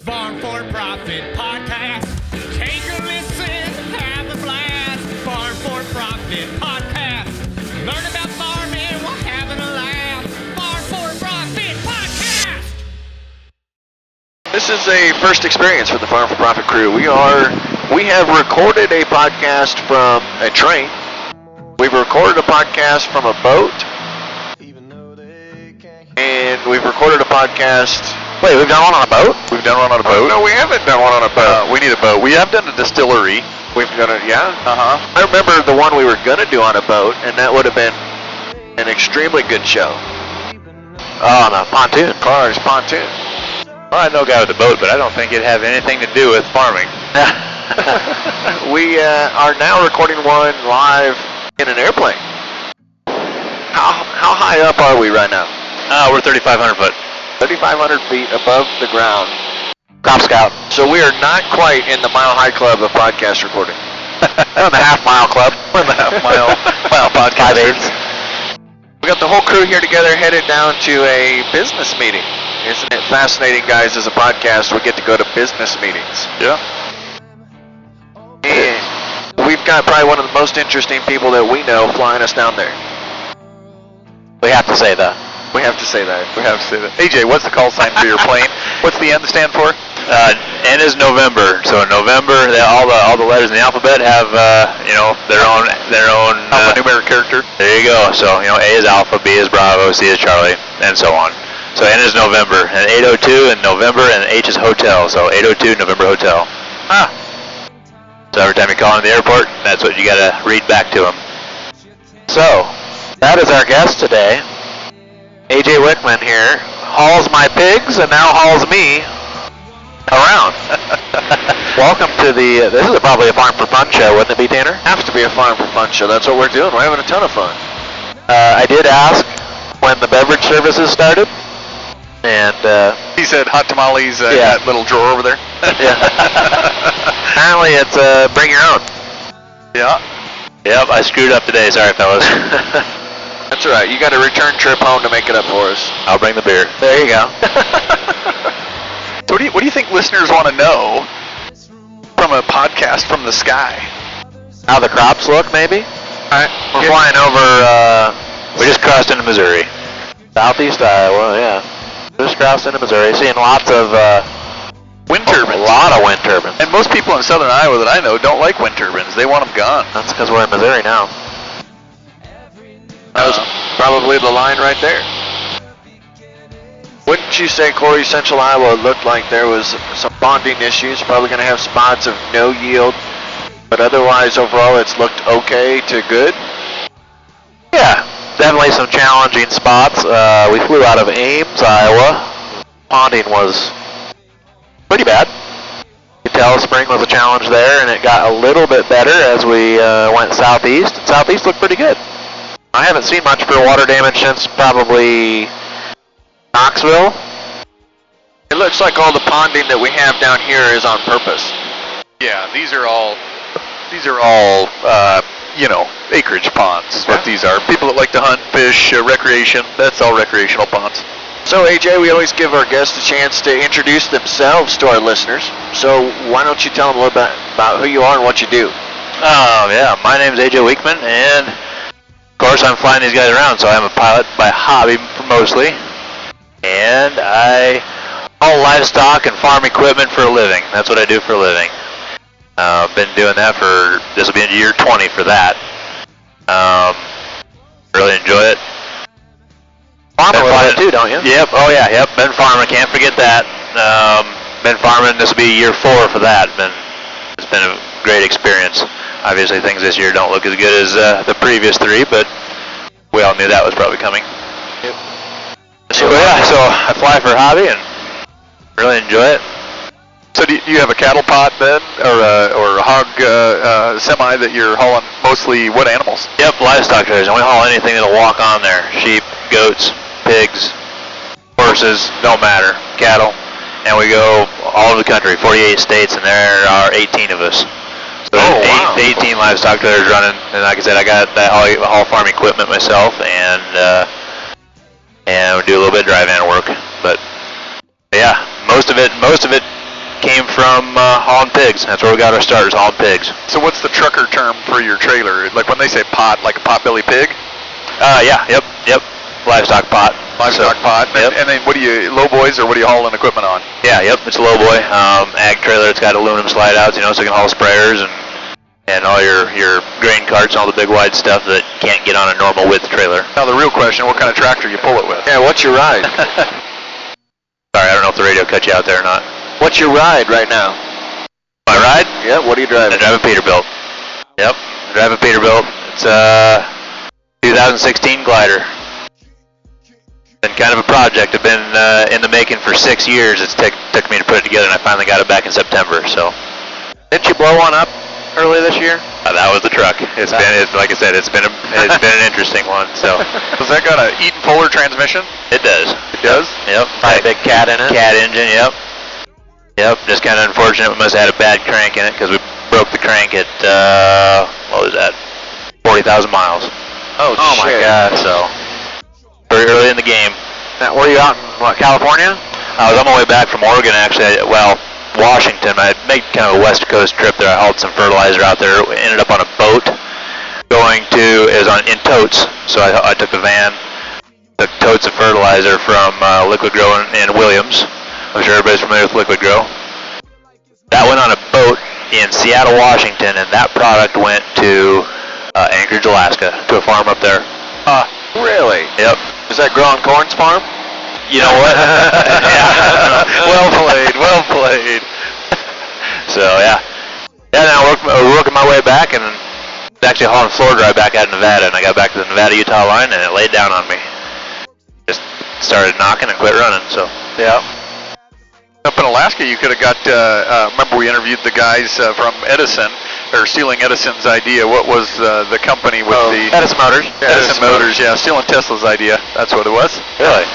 Farm4Profit podcast. Take a listen, have a blast. Farm4Profit podcast. Learn about farming while having a laugh. Farm4Profit podcast. This is a first experience for the Farm4Profit crew. We have recorded a podcast from a train. We've recorded a podcast from a boat. And we've recorded a podcast. Wait, we've done one on a boat? We've done one on a boat? No, we haven't done one on a boat. We need a boat. We have done a distillery. We've done it, yeah? Uh-huh. I remember the one we were going to do on a boat, and that would have been an extremely good show. Oh, no, pontoon. Cars, pontoon. Well, I know a guy with a boat, but I don't think it'd have anything to do with farming. We are now recording one live in an airplane. How high up are we right now? We're 3,500 foot. 3,500 feet above the ground. Crop Scout. So we are not quite in the Mile High Club of podcast recording. We're in the half-mile club. We're in the half-mile podcast. 5/8. We got the whole crew here together, headed down to a business meeting. Isn't it fascinating, guys, as a podcast, we get to go to business meetings. Yeah. And we've got probably one of the most interesting people that we know flying us down there. We have to say that. We have to say that. We have to say that. AJ, what's the call sign for your plane? What's the N stand for? N is November. So in November, all the letters in the alphabet have their own alphanumeric character. There you go. So A is Alpha, B is Bravo, C is Charlie, and so on. So N is November, and 802 in November, and H is Hotel. So 802 November Hotel. Ah. So every time you call into the airport, that's what you gotta read back to them. So that is our guest today. AJ Wiechmann here, hauls my pigs and now hauls me around. Welcome to this is probably a Farm4Fun show, wouldn't it be, Tanner? Has to be a Farm4Fun show. That's what we're doing. We're having a ton of fun. I did ask when the beverage services started, and he said hot tamales in yeah. that little drawer over there. Yeah. Apparently it's bring your own. Yeah. Yep, I screwed up today. Sorry, fellas. That's all right. You got a return trip home to make it up for us. I'll bring the beer. There you go. So what do you think listeners want to know from a podcast from the sky? How the crops look, maybe? All right. We're flying over, we just crossed into Missouri. Southeast Iowa, yeah. Just crossed into Missouri, seeing lots of, wind turbines. A lot of wind turbines. And most people in southern Iowa that I know don't like wind turbines. They want them gone. That's because we're in Missouri now. That was probably the line right there. Wouldn't you say, Corey, Central Iowa looked like there was some bonding issues, probably going to have spots of no yield, but otherwise, overall, it's looked okay to good? Yeah, definitely some challenging spots. We flew out of Ames, Iowa. Ponding was pretty bad. You could tell spring was a challenge there, and it got a little bit better as we went southeast. Southeast looked pretty good. I haven't seen much for water damage since probably Knoxville. It looks like all the ponding that we have down here is on purpose. Yeah, these are all acreage ponds. Yeah. What these are. People that like to hunt, fish, recreation. That's all recreational ponds. So, AJ, we always give our guests a chance to introduce themselves to our listeners. So, why don't you tell them a little bit about who you are and what you do? Yeah, my name is AJ Wiechmann, and of course, I'm flying these guys around, so I'm a pilot by hobby mostly, and I haul livestock and farm equipment for a living. That's what I do for a living. Been doing that this will be year 20 for that. Really enjoy it. Farming a little bit too, don't you? Yep, oh yeah, yep, been farming, can't forget that. Been farming, this will be year 4 for that. It's been a great experience. Obviously, things this year don't look as good as the previous 3, but we all knew that was probably coming. Yep. So I fly for a hobby and really enjoy it. So do you have a cattle pot then, or a hog semi that you're hauling mostly what animals? Yep, livestock trailers, and we haul anything that'll walk on there. Sheep, goats, pigs, horses, don't matter, cattle. And we go all over the country, 48 states, and there are 18 of us. So wow. 18 livestock trailers running, and like I said, I got that all farm equipment myself, and we do a little bit of dry van work. But yeah, most of it came from hauling pigs. That's where we got our starters, hauling pigs. So what's the trucker term for your trailer? Like when they say pot, like a potbelly pig? Yeah, yep. Livestock pot. Livestock pot. Yep. And then what do you, low boys, or what are you hauling equipment on? Yeah, yep, it's a low boy. Ag trailer, it's got aluminum slide outs, so you can haul sprayers and all your grain carts and all the big wide stuff that can't get on a normal width trailer. Now the real question, what kind of tractor you pull it with? Yeah, what's your ride? Sorry, I don't know if the radio cut you out there or not. What's your ride right now? My ride? Yeah, what are you driving? I drive a Peterbilt. Yep, I drive a Peterbilt. It's a 2016 glider. Been kind of a project. I've been in the making for 6 years. It's took me to put it together, and I finally got it back in September. So, Didn't you blow one up early this year? that was the truck. It's like I said, it's been an interesting one. So, Has that got a Eaton Fuller transmission? it does. It does? Yep. Probably a big cat in it. Cat engine. Yep. Just kind of unfortunate. We must have had a bad crank in it because we broke the crank at what was that? 40,000 miles. Oh my shit. God. So. Very early in the game. Now, were you out in, California? I was on my way back from Oregon, actually. Washington. I had made kind of a West Coast trip there. I hauled some fertilizer out there. We ended up on a boat in totes. So I took the van, took totes of fertilizer from Liquid Grow in Williams. I'm sure everybody's familiar with Liquid Grow. That went on a boat in Seattle, Washington, and that product went to Anchorage, Alaska, to a farm up there. Really? Yep. Is that Growing Corn's farm? You know what? Yeah. Well played. So yeah. Now we're working my way back, and actually hauling floor dry back out of Nevada, and I got back to the Nevada-Utah line, and it laid down on me. Just started knocking and quit running. So Yeah. Up in Alaska, you could have got, remember we interviewed the guys from Edison, or stealing Edison's idea. What was the company with the... Edison Motors. Edison Motors, yeah, stealing Tesla's idea. That's what it was. Really?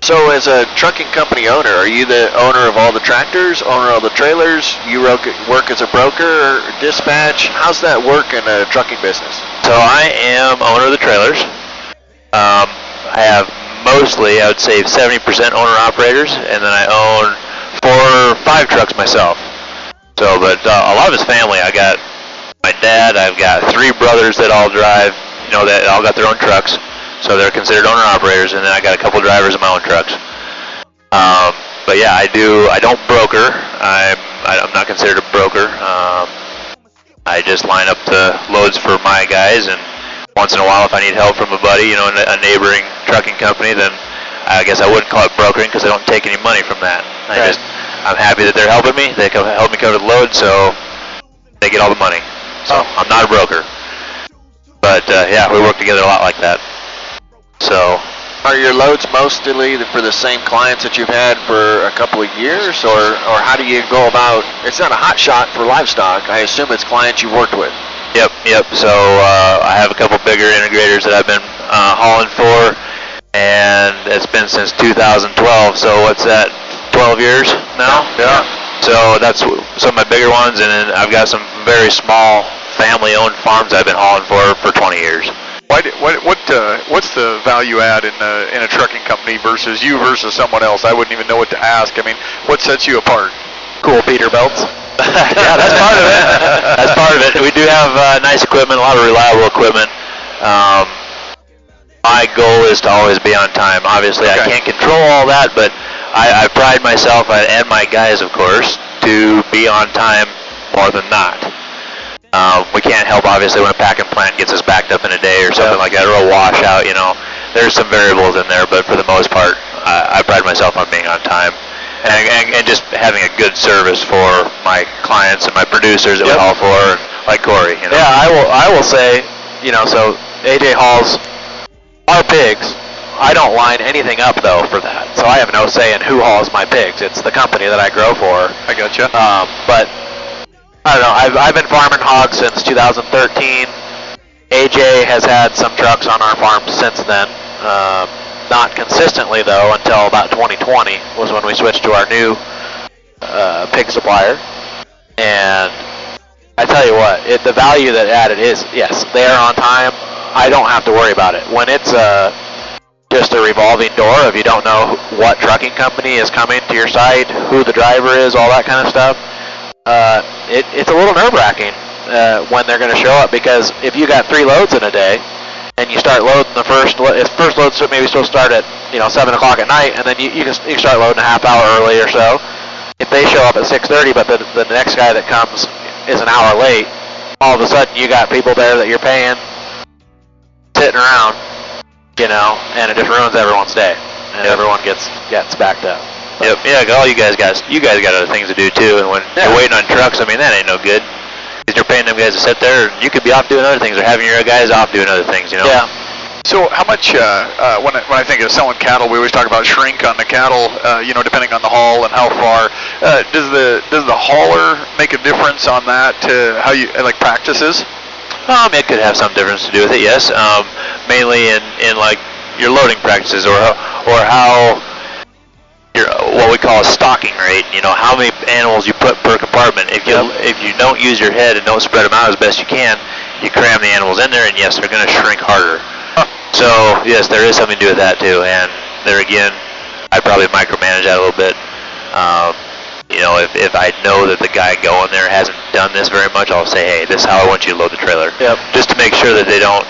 So as a trucking company owner, are you the owner of all the tractors, owner of the trailers? You work as a broker or dispatch? How's that work in a trucking business? So I am owner of the trailers. I have mostly, I would say 70% owner-operators, and then I own 4 or 5 trucks myself. So, but a lot of it's family. I got my dad, I've got 3 brothers that all drive, that all got their own trucks. So they're considered owner-operators, and then I got a couple drivers of my own trucks. But yeah, I don't broker. I'm not considered a broker. I just line up the loads for my guys, and once in a while, if I need help from a buddy, a neighboring trucking company, then I guess I wouldn't call it brokering because I don't take any money from that. I'm happy that they're helping me. They help me cover the load, so they get all the money. So I'm not a broker. But yeah, we work together a lot like that. So. Are your loads mostly for the same clients that you've had for a couple of years, or how do you go about? It's not a hot shot for livestock. I assume it's clients you've worked with. Yep. So I have a couple bigger integrators that I've been hauling for, and it's been since 2012. So what's that? 12 years now? Yeah. So that's some of my bigger ones, and then I've got some very small family-owned farms I've been hauling for 20 years. What's the value add in a trucking company versus someone else? I wouldn't even know what to ask. I mean, what sets you apart? Cool Peterbilts. Yeah, that's part of it. That's part of it. We do have nice equipment, a lot of reliable equipment. My goal is to always be on time. Obviously, Okay. I can't control all that, but I pride myself, and my guys, of course, to be on time more than not. We can't help, obviously, when a packing plant gets us backed up in a day or something like that, or a washout, There's some variables in there, but for the most part, I pride myself on being on time. And just having a good service for my clients and my producers that we haul for, like Corey. Yeah, I will say, so AJ hauls our pigs. I don't line anything up though for that, so I have no say in who hauls my pigs. It's the company that I grow for. I gotcha. But I don't know. I've been farming hogs since 2013. AJ has had some trucks on our farm since then. Not consistently though until about 2020 was when we switched to our new pig supplier. And I tell you what, the value that added is, yes, they are on time. I don't have to worry about it. When it's just a revolving door if you don't know what trucking company is coming to your site, who the driver is, all that kind of stuff. It's a little nerve-wracking when they're going to show up, because if you got 3 loads in a day and you start loading the first load's maybe supposed to start at 7 o'clock at night, and then you can start loading a half hour early or so. If they show up at 6:30, but the next guy that comes is an hour late, all of a sudden you got people there that you're paying sitting around, and it just ruins everyone's day, and everyone gets backed up. Yep. Yeah, all you guys got other things to do too, and when you're waiting on trucks, I mean, that ain't no good. Because you're paying them guys to sit there, you could be off doing other things, or having your guys off doing other things, Yeah. So how much, when I think of selling cattle, we always talk about shrink on the cattle, depending on the haul and how far. Does the hauler make a difference on that, how you, like, practices? It could have some difference to do with it, yes. Mainly in like your loading practices, or how your what we call a stocking rate. How many animals you put per compartment. If you don't use your head and don't spread them out as best you can, you cram the animals in there, and yes, they're going to shrink harder. So yes, there is something to do with that too. And there again, I'd probably micromanage that a little bit. If I know that the guy going there hasn't done this very much, I'll say, hey, this is how I want you to load the trailer. Yep. Just to make sure that they don't,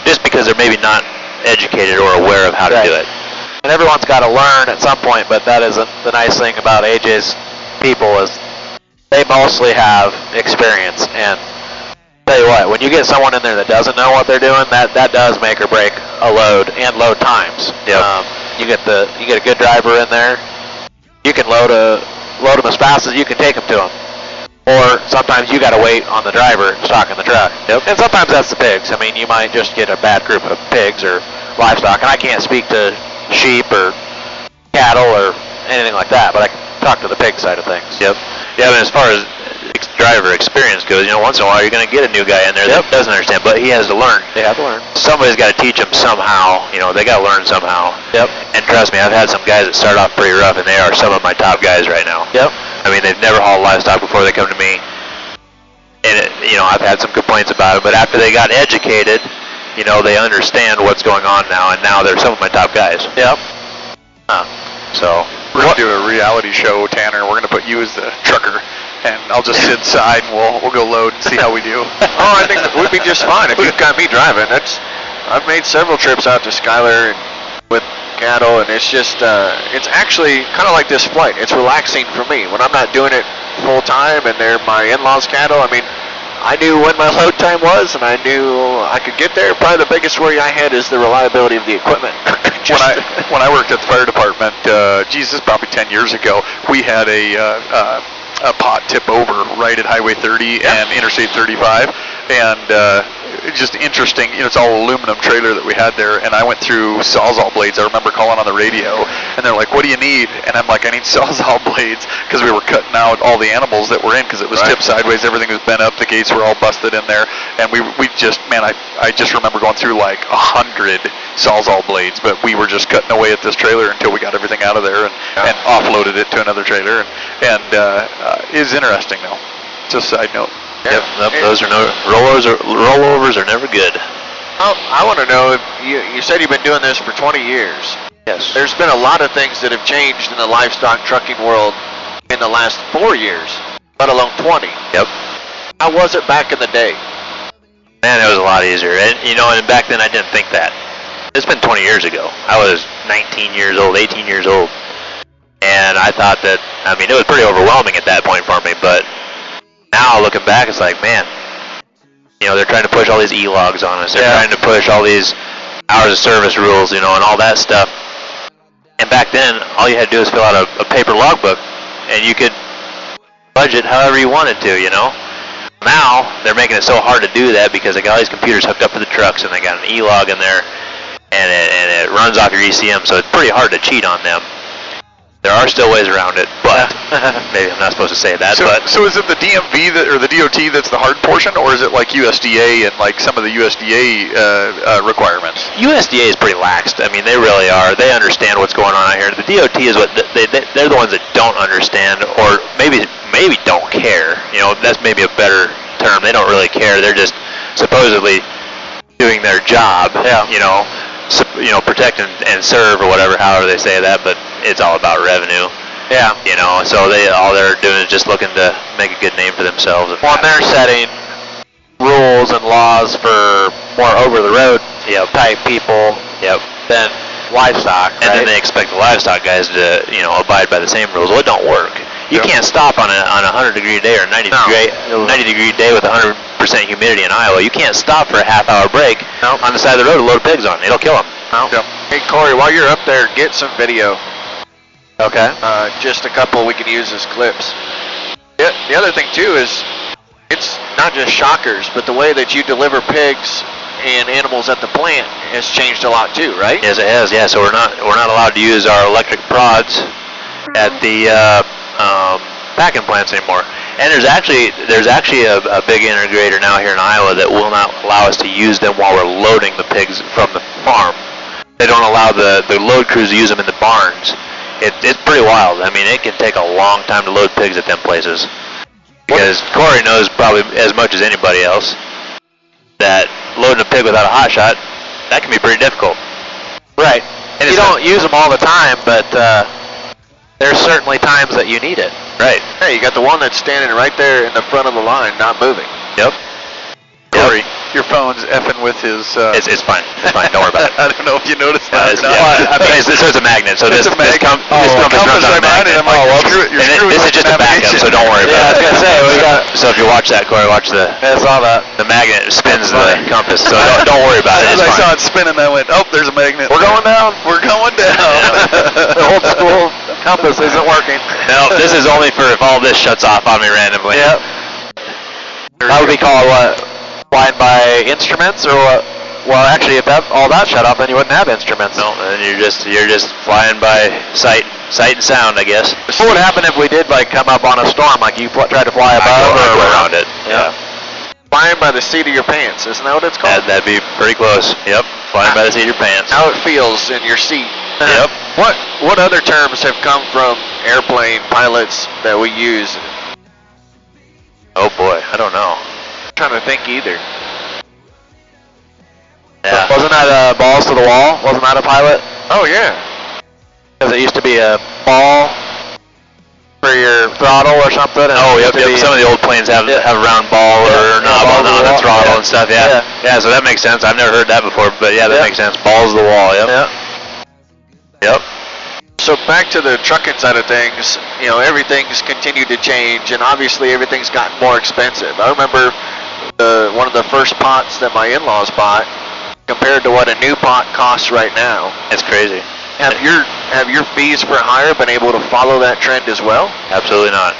just because they're maybe not educated or aware of how to do it. And everyone's got to learn at some point, but that is the nice thing about AJ's people is they mostly have experience. And tell you what, when you get someone in there that doesn't know what they're doing, that does make or break a load and load times. Yep. You get a good driver in there, you can load them as fast as you can take them to them. Or sometimes you got to wait on the driver stocking the truck. Yep. And sometimes that's the pigs. I mean, you might just get a bad group of pigs or livestock, and I can't speak to sheep or cattle or anything like that, but I can talk to the pig side of things. Yep. Yeah, but as far as driver experience goes, once in a while you're going to get a new guy in there that doesn't understand, but he has to learn. They have to learn. Somebody's got to teach him somehow. They got to learn somehow. Yep. And trust me, I've had some guys that start off pretty rough, and they are some of my top guys right now. Yep. I mean, they've never hauled livestock before they come to me, and I've had some complaints about it. But after they got educated, they understand what's going on now, and now they're some of my top guys. Yep. So we're gonna do a reality show, Tanner. We're gonna put you as the trucker, and I'll just sit inside and we'll go load and see how we do. Oh, I think that would be just fine if you've got me driving. I've made several trips out to Schuyler with cattle, and it's just it's actually kind of like this flight. It's relaxing for me when I'm not doing it full time, and they're my in-laws' cattle. I mean, I knew when my load time was, and I knew I could get there. Probably the biggest worry I had is the reliability of the equipment. When I worked at the fire department, this is probably 10 years ago, we had a pot tip over right at Highway 30 and Interstate 35, and it's just interesting. It's all aluminum trailer that we had there, and I went through Sawzall blades. I remember calling on the radio, and they're like, "What do you need?" And I'm like, "I need Sawzall blades," because we were cutting out all the animals that were in, because it was tipped sideways. Everything was bent up. The gates were all busted in there, and we just, man, I just remember going through like 100 Sawzall blades, but we were just cutting away at this trailer until we got everything out of there and offloaded it to another trailer, and is interesting though. Just a side note. Yep, those are rollovers are never good. I want to know, if you said you've been doing this for 20 years. Yes. There's been a lot of things that have changed in the livestock trucking world in the last 4 years, let alone 20. Yep. How was it back in the day? Man, it was a lot easier. And back then I didn't think that. It's been 20 years ago. I was 19 years old, 18 years old. And I thought that, it was pretty overwhelming at that point for me, but now looking back, it's like, man, they're trying to push all these e-logs on us. They're trying to push all these hours of service rules, and all that stuff. And back then, all you had to do was fill out a paper logbook, and you could budget however you wanted to, Now, they're making it so hard to do that because they got all these computers hooked up to the trucks, and they got an e-log in there, and it runs off your ECM, so it's pretty hard to cheat on them. There are still ways around it, but maybe I'm not supposed to say that. So is it the DMV or the DOT that's the hard portion, or is it like USDA and like some of the USDA requirements? USDA is pretty laxed. They really are. They understand what's going on out here. The DOT is what they're the ones that don't understand, or maybe don't care. That's maybe a better term. They don't really care. They're just supposedly doing their job. protect and serve or whatever, however they say that, but it's all about revenue. Yeah. So all they're doing is just looking to make a good name for themselves. Well, and they're setting rules and laws for more over-the-road type people than livestock, and then they expect the livestock guys to, abide by the same rules. Well, it don't work. You can't stop on a 100-degree day or a 90-degree day with 100% humidity in Iowa. You can't stop for a half-hour break on the side of the road to load pigs on. It'll kill them. Hey, Corey, while you're up there, get some video. Okay. Just a couple we can use as clips. The other thing, too, is it's not just shockers, but the way that you deliver pigs and animals at the plant has changed a lot, too, right? Yes, it has. Yeah, so we're not allowed to use our electric prods at the packing plants anymore. And there's actually a big integrator now here in Iowa that will not allow us to use them while we're loading the pigs from the farm. They don't allow the load crews to use them in the barns. It's pretty wild. I mean, it can take a long time to load pigs at them places. Because Corey knows probably as much as anybody else that loading a pig without a hot shot, that can be pretty difficult. Right. And you don't use them all the time, but there's certainly times that you need it. Right. Hey, you got the one that's standing right there in the front of the line, not moving. Yep. Corey, your phone's effing with his... It's fine. It's fine. Don't worry about it. I don't know if you noticed that or not. So it's a magnet. So this compass runs on a magnet. I'm like, This is just a backup, so don't worry about it. I was gonna say, So if you watch that, Corey, watch the magnet spins the compass. So don't worry about it. As I saw it spinning, I went, oh, there's a magnet. We're going down. We're going down. The old school compass isn't working. No, this is only for if all this shuts off on me randomly. Yep. That would be called what? Flying by instruments, or what? Well, actually, if all that shut off, then you wouldn't have instruments. No, and you're just flying by sight and sound, I guess. What would happen if we did come up on a storm, like you tried to fly above or or around it? Yeah. Flying by the seat of your pants, isn't that what it's called? That'd be pretty close. Yep. Flying by the seat of your pants. How it feels in your seat. Yep. What other terms have come from airplane pilots that we use? Oh boy, I don't know. I'm trying to think either. Yeah. Wasn't that balls to the wall? Wasn't that a pilot? Oh yeah. Because it used to be a ball for your throttle or something. And Yep. Some of the old planes have a round ball or knob on the throttle and stuff. Yeah. So that makes sense. I've never heard that before, but that makes sense. Balls to the wall. Yep. Yep. So back to the trucking side of things, everything's continued to change, and obviously everything's gotten more expensive. I remember one of the first pots that my in-laws bought compared to what a new pot costs right now. It's crazy. Have your fees for hire been able to follow that trend as well? Absolutely not.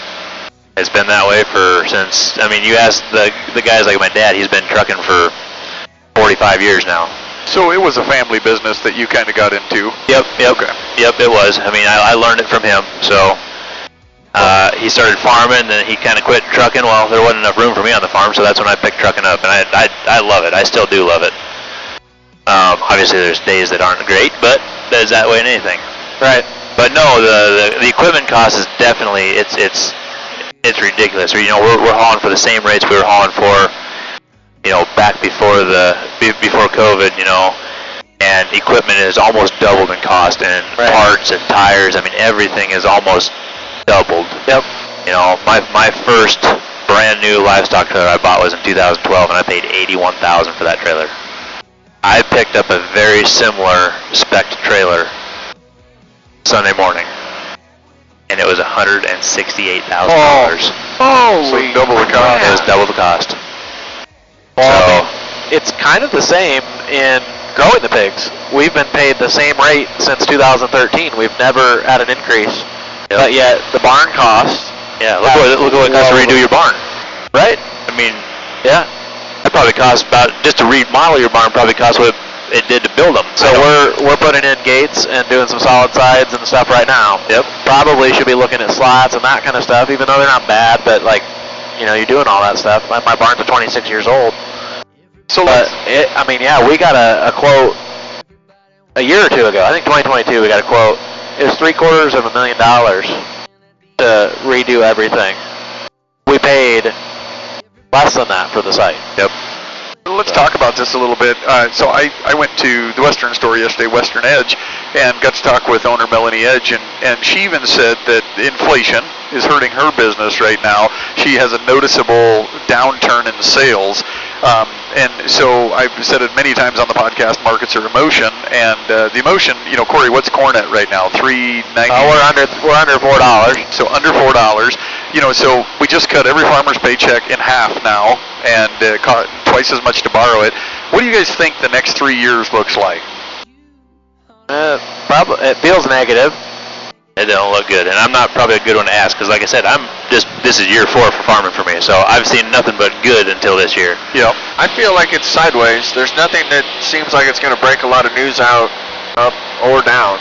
It's been that way since, you ask the guys like my dad, he's been trucking for 45 years now. So it was a family business that you kind of got into? Yep, it was. I learned it from him, so he started farming, and he kind of quit trucking. Well, there wasn't enough room for me on the farm, so that's when I picked trucking up, and I love it. I still do love it. Obviously, there's days that aren't great, but there's that way in anything. Right. But no, the equipment cost is definitely it's ridiculous. We're hauling for the same rates we were hauling for, back before COVID, and equipment is almost doubled in cost, and parts and tires. Everything is almost doubled. Yep. My first brand new livestock trailer I bought was in 2012, and I paid $81,000 for that trailer. I picked up a very similar spec trailer Sunday morning, and it was $168,000. Holy So double the cost. It was double the cost. Well, it's kind of the same in growing the pigs. We've been paid the same rate since 2013. We've never had an increase. Yep. But yet the barn costs. Yeah, look what it costs to redo your barn. Right? Yeah. That probably costs just to remodel your barn probably costs what it did to build them. So we're putting in gates and doing some solid sides and stuff right now. Yep. Probably should be looking at slats and that kind of stuff, even though they're not bad, but you're doing all that stuff. My barn's 26 years old. So we got a quote a year or two ago. I think 2022 we got a quote. It was $750,000 to redo everything. We paid less than that for the site. Yep. Let's talk about this a little bit. So I went to the Western store yesterday, Western Edge, and got to talk with owner Melanie Edge, and she even said that inflation is hurting her business right now. She has a noticeable downturn in sales. And so I've said it many times on the podcast, markets are emotion, and the emotion, Corey, what's corn at right now? $3.90? We're under $4. So under $4. So we just cut every farmer's paycheck in half now, and caught twice as much to borrow it. What do you guys think the next 3 years looks like? Probably it feels negative. It don't look good, and I'm not probably a good one to ask because, like I said, this is year 4 for farming for me, so I've seen nothing but good until this year. Yep. I feel like it's sideways. There's nothing that seems like it's going to break a lot of news out, up or down.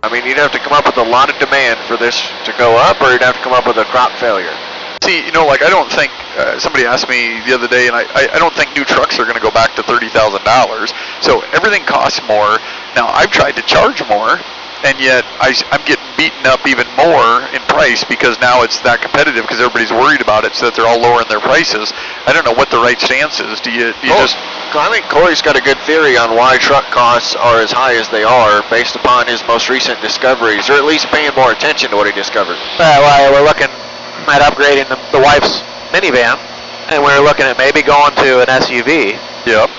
I mean, you'd have to come up with a lot of demand for this to go up, or you'd have to come up with a crop failure. See, I don't think, somebody asked me the other day, and I don't think new trucks are going to go back to $30,000. So everything costs more. Now, I've tried to charge more, and yet I'm getting beaten up even more in price because now it's that competitive because everybody's worried about it, so that they're all lowering their prices. I don't know what the right stance is. Do you just... I think Corey's got a good theory on why truck costs are as high as they are based upon his most recent discoveries, or at least paying more attention to what he discovered. We're looking at upgrading the wife's minivan, and we're looking at maybe going to an SUV. Yep.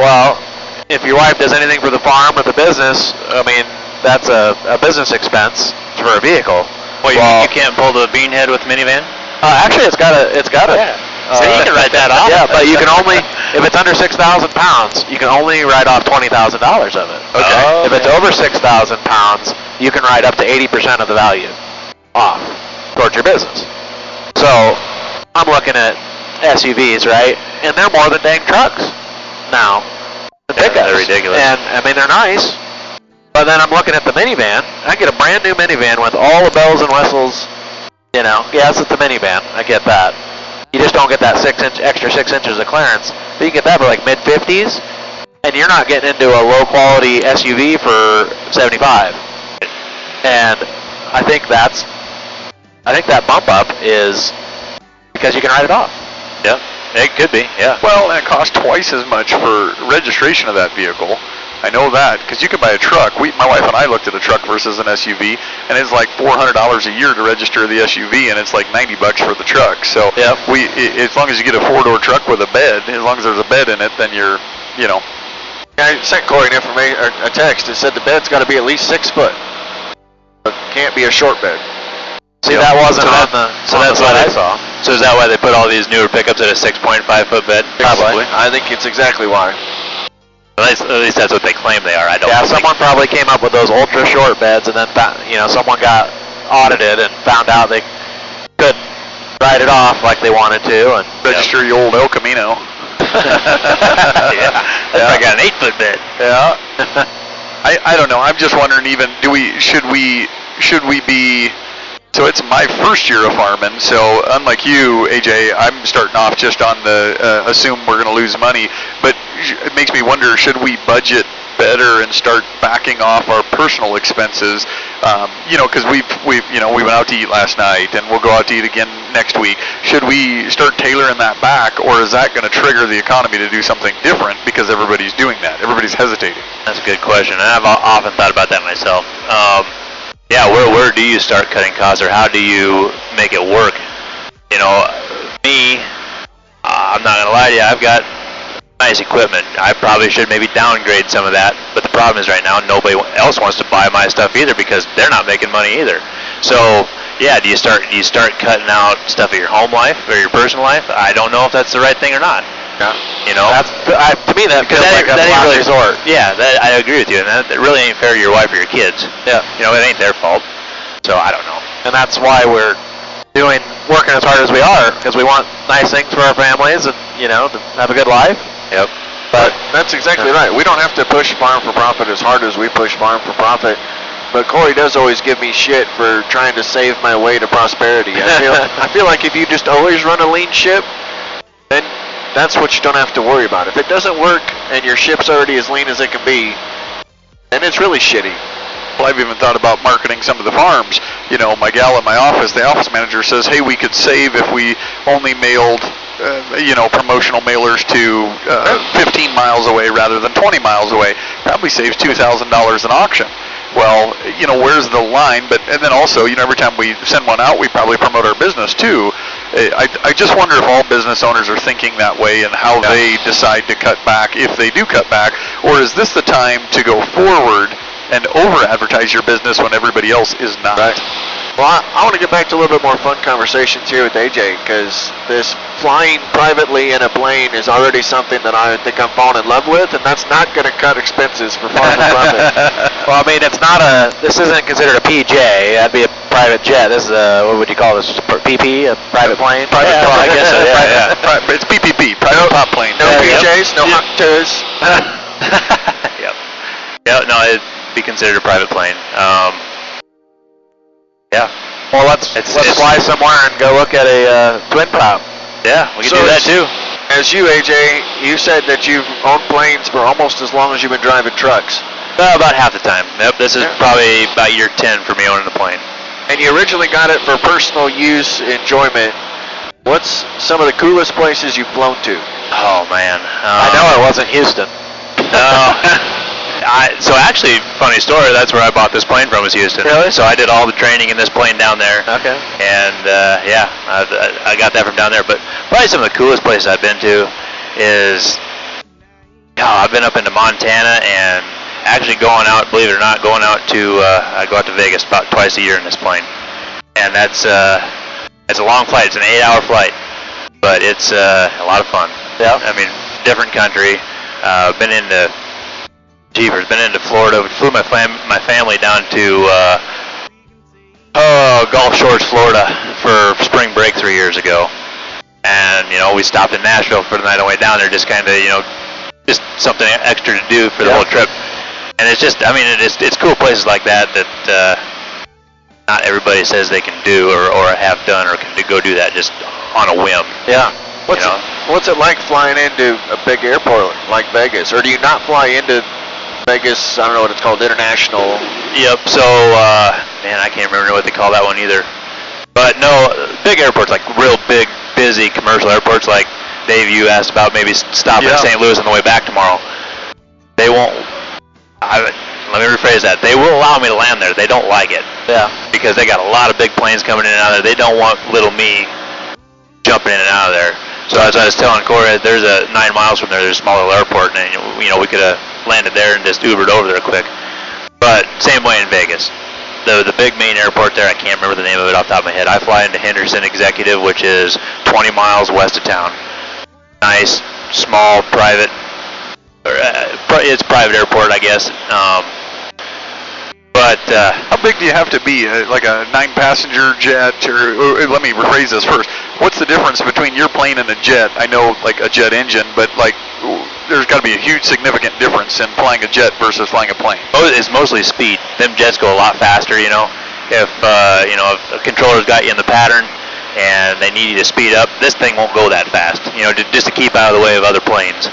Well, if your wife does anything for the farm or the business, I mean, that's a business expense for a vehicle. Well, you can't pull the bean head with the minivan? Actually, it's got a. Yeah. So you can write that off. Yeah, but you can only, if it's under 6,000 pounds, you can only write off $20,000 of it. Okay. If it's over 6,000 pounds, you can write up to 80% of the value off towards your business. So I'm looking at SUVs, right? And they're more than dang trucks now. The pickups. They're ridiculous. And I mean, they're nice. But then I'm looking at the minivan. I get a brand new minivan with all the bells and whistles. Yes, it's a minivan. I get that. You just don't get that extra 6 inches of clearance. But you get that for like mid-50s, and you're not getting into a low-quality SUV for 75. And I think that bump up is because you can write it off. Yeah, it could be. Yeah. Well, and it costs twice as much for registration of that vehicle. I know that because you can buy a truck. My wife and I looked at a truck versus an SUV, and it's like $400 a year to register the SUV, and it's like $90 for the truck. So yep. As long as you get a 4-door truck with a bed, as long as there's a bed in it, then you're, I sent Corey a text that said the bed's got to be at least 6 foot. It can't be a short bed. See, that wasn't on the. So that's what I saw. So is that why they put all these newer pickups at a 6.5 foot bed? Probably. I think it's exactly why. At least that's what they claim they are. I don't. Yeah, someone probably came up with those ultra short beds, and then someone got audited and found out they couldn't write it off like they wanted to, and register your old El Camino. Yeah, I got an 8-foot bed. Yeah. I don't know. I'm just wondering. Even should we be? So it's my first year of farming, so unlike you, AJ, I'm starting off just on the assume we're going to lose money. But it makes me wonder, should we budget better and start backing off our personal expenses? Because we went out to eat last night, and we'll go out to eat again next week. Should we start tailoring that back, or is that going to trigger the economy to do something different because everybody's doing that? Everybody's hesitating. That's a good question, and I've often thought about that myself. Yeah, where do you start cutting costs, or how do you make it work? Me, I'm not going to lie to you, I've got nice equipment. I probably should maybe downgrade some of that, but the problem is right now nobody else wants to buy my stuff either because they're not making money either. So, yeah, do you start cutting out stuff of your home life or your personal life? I don't know if that's the right thing or not. Yeah. To me, that feels like a last resort. Yeah, I agree with you, and that really ain't fair to your wife or your kids. Yeah. It ain't their fault. So I don't know. And that's why we're working as hard as we are, because we want nice things for our families and, to have a good life. Yep. But that's exactly right. We don't have to push Farm for Profit as hard as we push Farm for Profit. But Corey does always give me shit for trying to save my way to prosperity. I feel like if you just always run a lean ship, then that's what you don't have to worry about. If it doesn't work and your ship's already as lean as it can be, then it's really shitty. Well, I've even thought about marketing some of the farms. My gal in my office, the office manager says, hey, we could save if we only mailed promotional mailers to 15 miles away rather than 20 miles away. Probably saves $2,000 an auction. Well, where's the line? And then also, every time we send one out, we probably promote our business too. I just wonder if all business owners are thinking that way and how they decide to cut back, if they do cut back, or is this the time to go forward and over-advertise your business when everybody else is not? Right. Well, I want to get back to a little bit more fun conversations here with AJ, because this flying privately in a plane is already something that I think I'm falling in love with, and that's not going to cut expenses for Farm and Profit. Well, I mean, this isn't considered a PJ. That'd be a private jet. This is what would you call this? PP, a private plane? Private plane. I guess so, yeah. It's PPP, private top plane. No PJs, no hot tours. Yep. Yeah, no, it'd be considered a private plane. Yeah. Well, let's fly somewhere and go look at a twin prop. Yeah, we can do that too. As you, AJ, you said that you've owned planes for almost as long as you've been driving trucks. About half the time. Yep, this is probably about year 10 for me owning a plane. And you originally got it for personal use, enjoyment. What's some of the coolest places you've flown to? Oh, man. I know it wasn't Houston. No. So actually, funny story, that's where I bought this plane from, was Houston. Really? So I did all the training in this plane down there. Okay. And I got that from down there. But probably some of the coolest places I've been to is, I've been up into Montana and actually going out, believe it or not, I go out to Vegas about twice a year in this plane. And it's a long flight. It's an 8-hour flight. But it's a lot of fun. Yeah. I mean, different country. Been into Florida. We flew my family down to Gulf Shores, Florida for spring break 3 years ago. And, we stopped in Nashville for the night on the way down there, just kind of, just something extra to do for the whole trip. And it's just, it's cool places like that not everybody says they can do or have done or can go do that just on a whim. Yeah. What's it like flying into a big airport like Vegas? Or do you not fly into Vegas, I don't know what it's called, international? Yep, so, man, I can't remember what they call that one either. But no, big airports, like real big, busy commercial airports, like Dave, you asked about maybe stopping in St. Louis on the way back tomorrow. They won't, let me rephrase that. They will allow me to land there. They don't like it. Yeah. Because they got a lot of big planes coming in and out of there. They don't want little me jumping in and out of there. So as I was telling Corey, there's 9 miles from there, there's a small little airport, and we could have landed there and just Ubered over there quick. But same way in Vegas. The big main airport there, I can't remember the name of it off the top of my head. I fly into Henderson Executive, which is 20 miles west of town. Nice, small, private. It's a private airport, I guess. But how big do you have to be? Like a 9-passenger jet, or let me rephrase this first. What's the difference between your plane and a jet? I know, like a jet engine, but there's got to be a huge, significant difference in flying a jet versus flying a plane. It's mostly speed. Them jets go a lot faster. If a controller's got you in the pattern and they need you to speed up, this thing won't go that fast. Just to keep out of the way of other planes,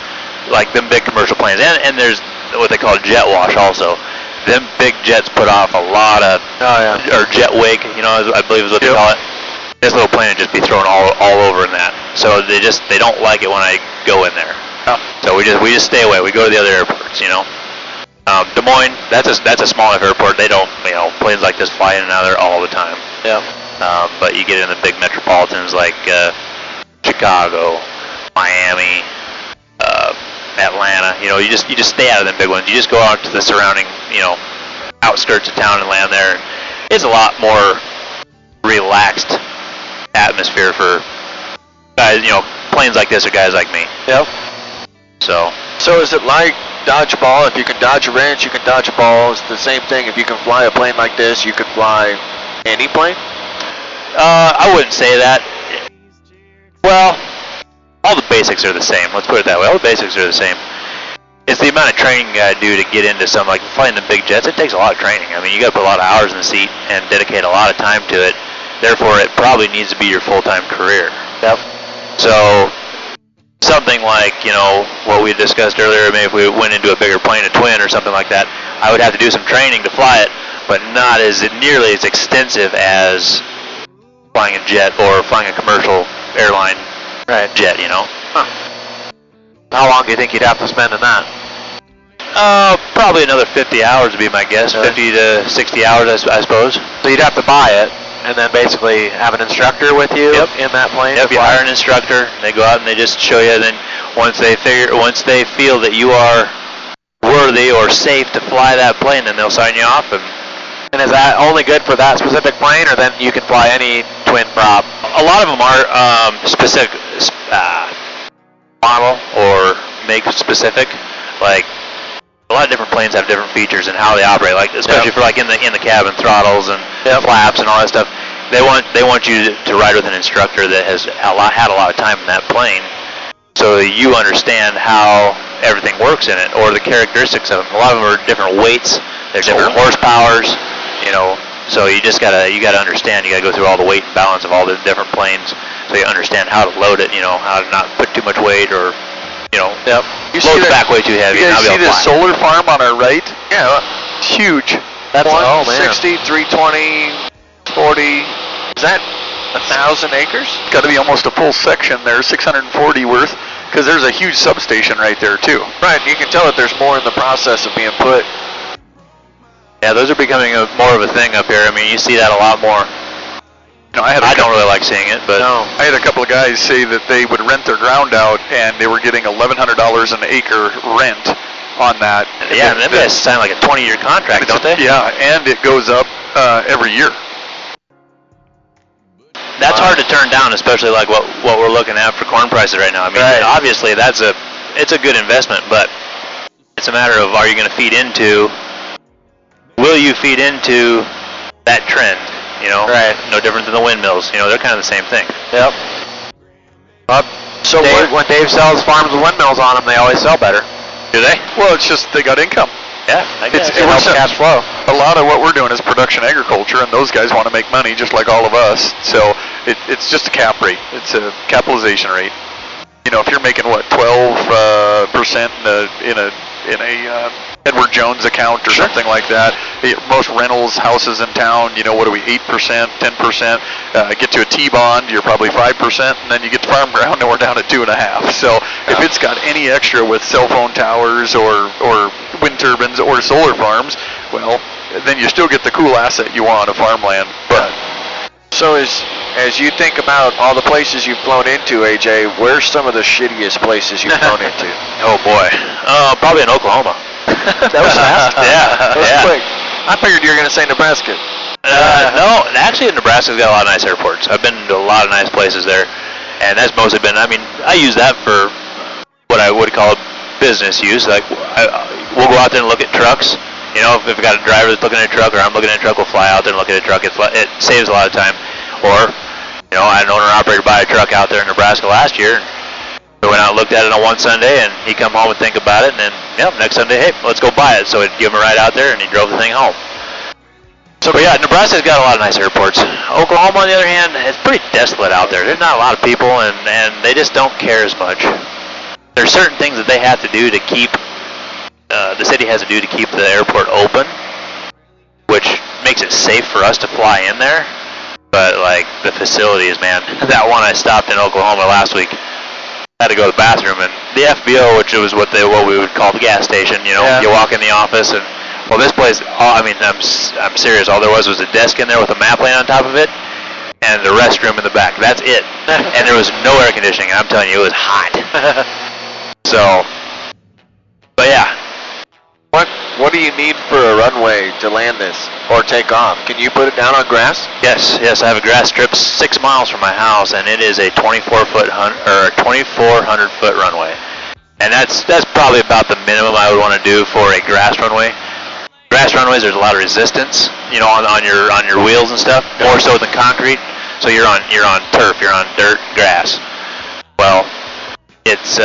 like them big commercial planes. And there's what they call jet wash also. Them big jets put off a lot of, or jet wake, I believe is what they call it. This little plane would just be thrown all over in that. So they don't like it when I go in there. Oh. So we just stay away. We go to the other airports, Des Moines, that's a small enough airport. They don't, planes like this fly in and out of there all the time. Yeah. But you get in the big metropolitans like Chicago, Miami, Atlanta. You just stay out of them big ones. You just go out to the surrounding, outskirts of town and land there. It's a lot more relaxed atmosphere for guys. Planes like this are guys like me. Yep. So is it like dodgeball? If you can dodge a wrench, you can dodge a ball. It's the same thing. If you can fly a plane like this, you can fly any plane? I wouldn't say that. Well, all the basics are the same. Let's put it that way. All the basics are the same. It's the amount of training you got to do to get into something like flying the big jets. It takes a lot of training. You got to put a lot of hours in the seat and dedicate a lot of time to it. Therefore, it probably needs to be your full-time career. Yep. So, something like, what we discussed earlier, maybe if we went into a bigger plane, a twin or something like that, I would have to do some training to fly it, but not nearly as extensive as flying a jet or flying a commercial airline jet, you know. Huh. How long do you think you'd have to spend in that? Probably another 50 hours would be my guess. Really? 50 to 60 hours, I suppose. So you'd have to buy it, and then basically have an instructor with you in that plane? Yep, you hire an instructor, and they go out and they just show you, and then once they feel that you are worthy or safe to fly that plane, then they'll sign you off. And is that only good for that specific plane, or then you can fly any twin prop? A lot of them are specific model or make specific. Like a lot of different planes have different features and how they operate. Like especially for like in the cabin throttles and flaps and all that stuff. They want you to ride with an instructor that has had a lot of time in that plane, so you understand how everything works in it or the characteristics of them. A lot of them are different weights. There's different horsepowers. You know, so you gotta understand. You gotta go through all the weight and balance of all the different planes, so you understand how to load it. You know, how to not put too much weight or, you know, load the back way too heavy. You guys see this fly. solar farm on our right? Yeah. It's huge. That's 160, 320, 40. Is that 1,000 acres? Got to be almost a full section there, 640 worth, because there's a huge substation right there too. Right. You can tell that there's more in the process of being put. Yeah, those are becoming more of a thing up here. I mean, you see that a lot more. You know, I don't really like seeing it, but I had a couple of guys say that they would rent their ground out, and they were getting $1,100 an acre rent on that. Yeah, and them guys sign like a 20-year contract, don't they? Yeah, and it goes up every year. That's hard to turn down, especially like what we're looking at for corn prices right now. I mean, obviously it's a good investment, but it's a matter of, are you going to feed into? Will you feed into that trend? You know, no different than the windmills. You know, they're kind of the same thing. Yep. So when Dave sells farms with windmills on them, they always sell better. Do they? Well, it's just they got income. Yeah, I guess. It helps cash flow. A lot of what we're doing is production agriculture, and those guys want to make money just like all of us. So it's just a cap rate. It's a capitalization rate. You know, if you're making 12% in a Edward Jones account or something like that. Most rentals houses in town, you know, what are we, 8%, 10%? Get to a T-bond, you're probably 5%, and then you get to farm ground and we're down at 2.5%. So if it's got any extra with cell phone towers or wind turbines or solar farms, well, then you still get the cool asset you want of farmland. But so as you think about all the places you've flown into, AJ, where's some of the shittiest places you've flown into? Oh boy, probably in Oklahoma. That was fast. Yeah, That was quick. I figured you were going to say Nebraska. No, actually Nebraska's got a lot of nice airports. I've been to a lot of nice places there, and that's mostly been, I mean, I use that for what I would call business use. Like, we'll go out there and look at trucks. You know, if we've got a driver that's looking at a truck, or I'm looking at a truck, we'll fly out there and look at a truck. It saves a lot of time. Or, you know, I had an owner-operator buy a truck out there in Nebraska last year, and we went out and looked at it on one Sunday, and he'd come home and think about it, and then, next Sunday, hey, let's go buy it. So I'd give him a ride out there, and he drove the thing home. So, but yeah, Nebraska's got a lot of nice airports. Oklahoma, on the other hand, it's pretty desolate out there. There's not a lot of people, and they just don't care as much. There's certain things that they have to do to keep, the city has to do to keep the airport open, which makes it safe for us to fly in there. But, like, the facilities, man, that one I stopped in Oklahoma last week, had to go to the bathroom, and the FBO, which was what we would call the gas station, you know, you walk in the office, and, well, this place, I mean, I'm serious, all there was a desk in there with a map laying on top of it, and the restroom in the back. That's it. And there was no air conditioning, and I'm telling you, it was hot. So, but yeah. What do you need for a runway to land this or take off? Can you put it down on grass? Yes, I have a grass strip 6 miles from my house, and it is a 2,400 foot runway, and that's probably about the minimum I would want to do for a grass runway. Grass runways, there's a lot of resistance, you know, on your wheels and stuff, more so than concrete. So you're on turf, you're on dirt, grass. Well, it's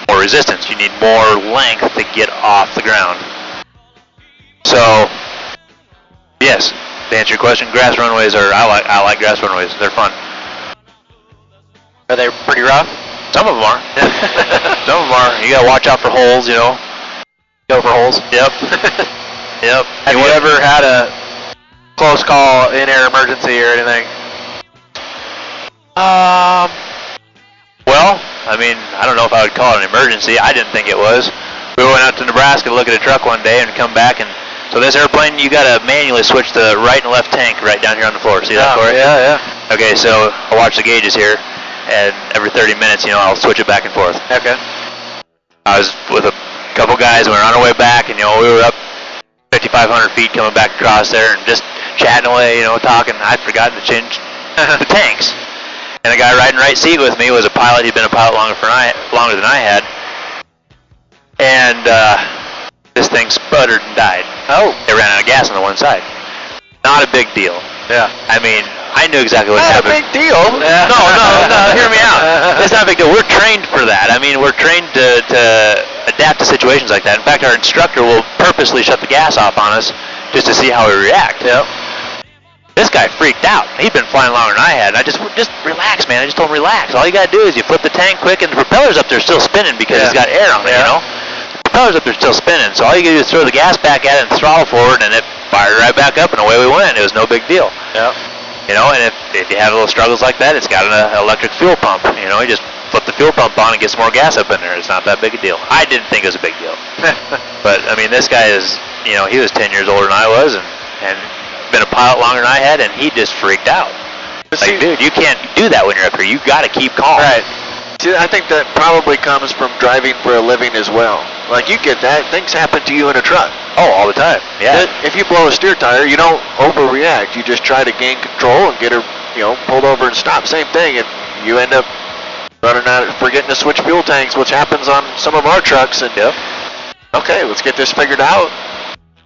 more resistance. You need more length to get off the ground. So, yes, to answer your question, grass runways I like grass runways. They're fun. Are they pretty rough? Some of them are. Some of them are. You gotta watch out for holes, you know. Go for holes? Yep. Yep. Have you ever had a close call, in-air emergency or anything? mean, I don't know if I would call it an emergency. I didn't think it was. We went out to Nebraska to look at a truck one day and come back, and so this airplane, you got to manually switch the right and left tank right down here on the floor. See that, Corey? Yeah. Okay, so I watch the gauges here, and every 30 minutes, I'll switch it back and forth. Okay. I was with a couple guys, and we were on our way back, and we were up 5,500 feet coming back across there, and just chatting away, talking. I'd forgotten to change the tanks. And the guy riding right seat with me was a pilot. He'd been a pilot longer than I had. And this thing sputtered and died. Oh. It ran out of gas on the one side. Not a big deal. Yeah. I mean, I knew exactly what Not happened. a big deal. No, hear me out. It's not a big deal. We're trained for that. I mean, we're trained to adapt to situations like that. In fact, our instructor will purposely shut the gas off on us just to see how we react. Yep. This guy freaked out. He'd been flying longer than I had. And I just relax, man. I just told him, relax. All you got to do is you flip the tank quick, and the propeller's up there still spinning because it's got air on it, The propeller's up there still spinning. So all you got to do is throw the gas back at it and throttle forward, and it fired right back up, and away we went. It was no big deal. Yep. And if you have little struggles like that, it's got an electric fuel pump. You just flip the fuel pump on and get some more gas up in there. It's not that big a deal. I didn't think it was a big deal. But, I mean, this guy is, he was 10 years older than I was and been a pilot longer than I had, and he just freaked out. Like, dude, you can't do that when you're up here. You got to keep calm. Right. See, I think that probably comes from driving for a living as well. Like, you get that. Things happen to you in a truck. Oh, all the time. Yeah. If you blow a steer tire, you don't overreact. You just try to gain control and get her, pulled over and stopped. Same thing. If you end up running out, forgetting to switch fuel tanks, which happens on some of our trucks, and okay, let's get this figured out.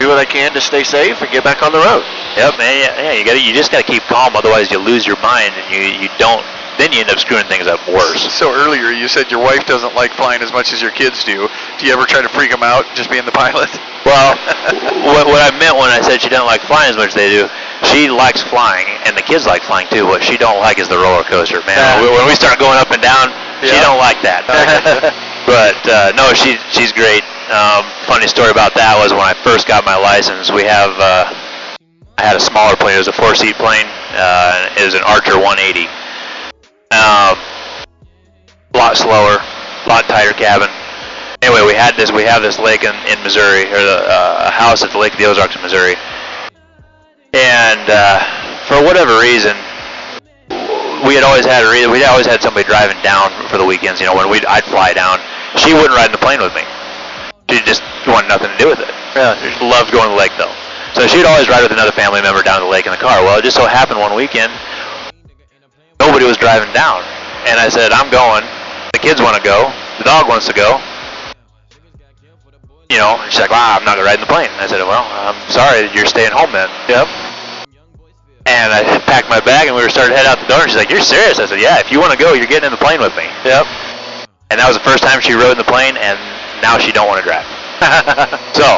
Do what I can to stay safe and get back on the road. Yep, man. Yeah. You just got to keep calm. Otherwise, you lose your mind, and you don't. Then you end up screwing things up worse. So earlier you said your wife doesn't like flying as much as your kids do. Do you ever try to freak them out just being the pilot? Well, what I meant when I said she doesn't like flying as much as they do, she likes flying, and the kids like flying too. What she don't like is the roller coaster, man. When we start going up and down, she don't like that. But no, she's great. Funny story about that was when I first got my license, I had a smaller plane. It was a 4-seat plane. It was an Archer 180. A lot slower, a lot tighter cabin. Anyway, we have this lake in Missouri, or a house at the Lake of the Ozarks in Missouri. And for whatever reason, we'd always had somebody driving down for the weekends. When I'd fly down, she wouldn't ride in the plane with me. She just wanted nothing to do with it. Yeah, she loved going to the lake though. So she'd always ride with another family member down to the lake in the car. Well, it just so happened one weekend, nobody was driving down. And I said, I'm going. The kids want to go. The dog wants to go. And she's like, I'm not going to ride in the plane. And I said, well, I'm sorry, you're staying home then. Yep. And I packed my bag and we were starting to head out the door. And she's like, you're serious? I said, yeah, if you want to go, you're getting in the plane with me. Yep. And that was the first time she rode in the plane, and now she don't want to drive. So,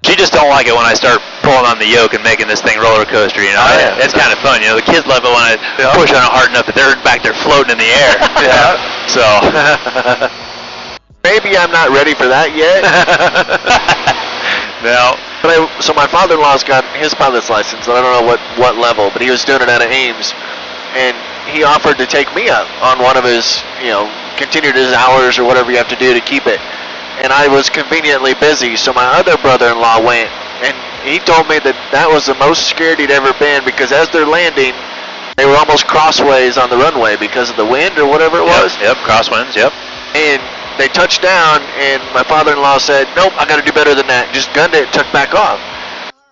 she just don't like it when I start pulling on the yoke and making this thing roller coaster, Oh, yeah. It's kind of fun, The kids love it when I push on it hard enough that they're back there floating in the air. So. Maybe I'm not ready for that yet. No. But so my father-in-law's got his pilot's license, and I don't know what level, but he was doing it out of Ames, and he offered to take me up on one of his, continued his hours or whatever you have to do to keep it. And I was conveniently busy, so my other brother-in-law went, and he told me that was the most scared he'd ever been, because as they're landing, they were almost crossways on the runway because of the wind or whatever it was. Yep, crosswinds, yep. And they touched down, and my father-in-law said, nope, I got to do better than that. Just gunned it, took back off.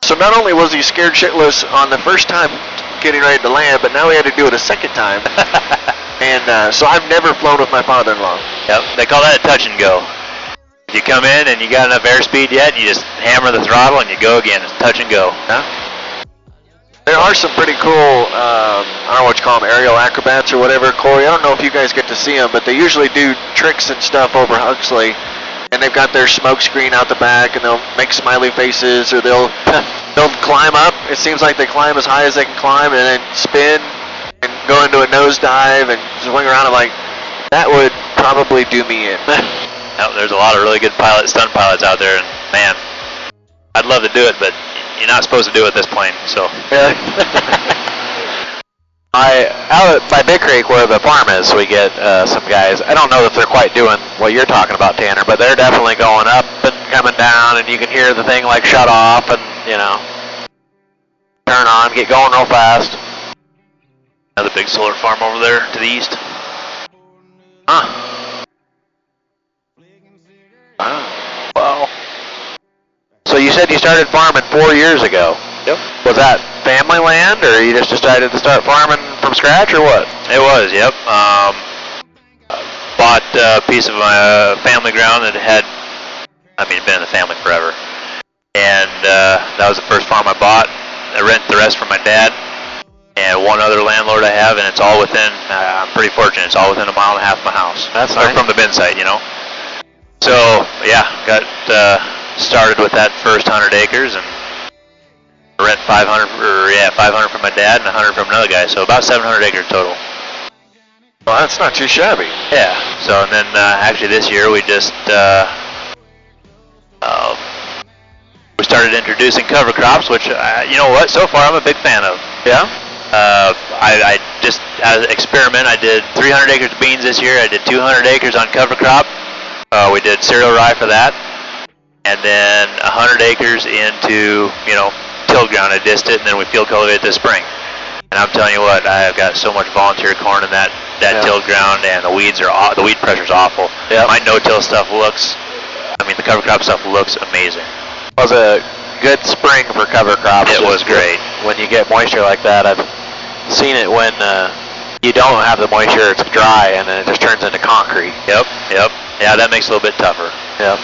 So not only was he scared shitless on the first time getting ready to land, but now he had to do it a second time. And so I've never flown with my father-in-law. Yep, they call that a touch and go. You come in and you got enough airspeed yet, you just hammer the throttle and you go again. It's touch and go. Huh? There are some pretty cool, I don't know what you call them, aerial acrobats or whatever, Corey. I don't know if you guys get to see them, but they usually do tricks and stuff over Huxley. And they've got their smoke screen out the back, and they'll make smiley faces, or they'll climb up. It seems like they climb as high as they can climb, and then spin and go into a nosedive and swing around. I'm like, that would probably do me in. There's a lot of really good stunt pilots out there, and man, I'd love to do it, but you're not supposed to do it with this plane, so. Out by Big Creek where the farm is, we get some guys. I don't know if they're quite doing what you're talking about, Tanner, but they're definitely going up and coming down, and you can hear the thing like shut off and, you know, turn on, get going real fast. Another big solar farm over there to the east. Huh. Wow. So you said you started farming 4 years ago. Yep. Was that family land, or you just decided to start farming from scratch, or what? It was, yep. Bought a piece of my family ground that had, been in the family forever. And that was the first farm I bought. I rent the rest from my dad and one other landlord I have, and it's all within, I'm pretty fortunate, it's all within a mile and a half of my house. That's Or nice. from the bin site, you know. So, yeah, got started with that first 100 acres, and rent 500 from my dad and 100 from another guy, so about 700 acres total. Well, that's not too shabby. Yeah. So and then actually this year we just we started introducing cover crops, which you know what? So far I'm a big fan of. Yeah? I just as an experiment I did 300 acres of beans this year. I did 200 acres on cover crop. We did cereal rye for that, and then 100 acres into tilled ground. I dissed it, and then we field cultivated this spring. And I'm telling you what, I have got so much volunteer corn in that tilled ground, and the weed pressure's awful. Yeah. My no-till stuff looks, the cover crop stuff looks amazing. It was a good spring for cover crops. It was great. When you get moisture like that, I've seen it when you don't have the moisture, it's dry, and then it just turns into concrete. Yep. Yeah, that makes it a little bit tougher. Yep.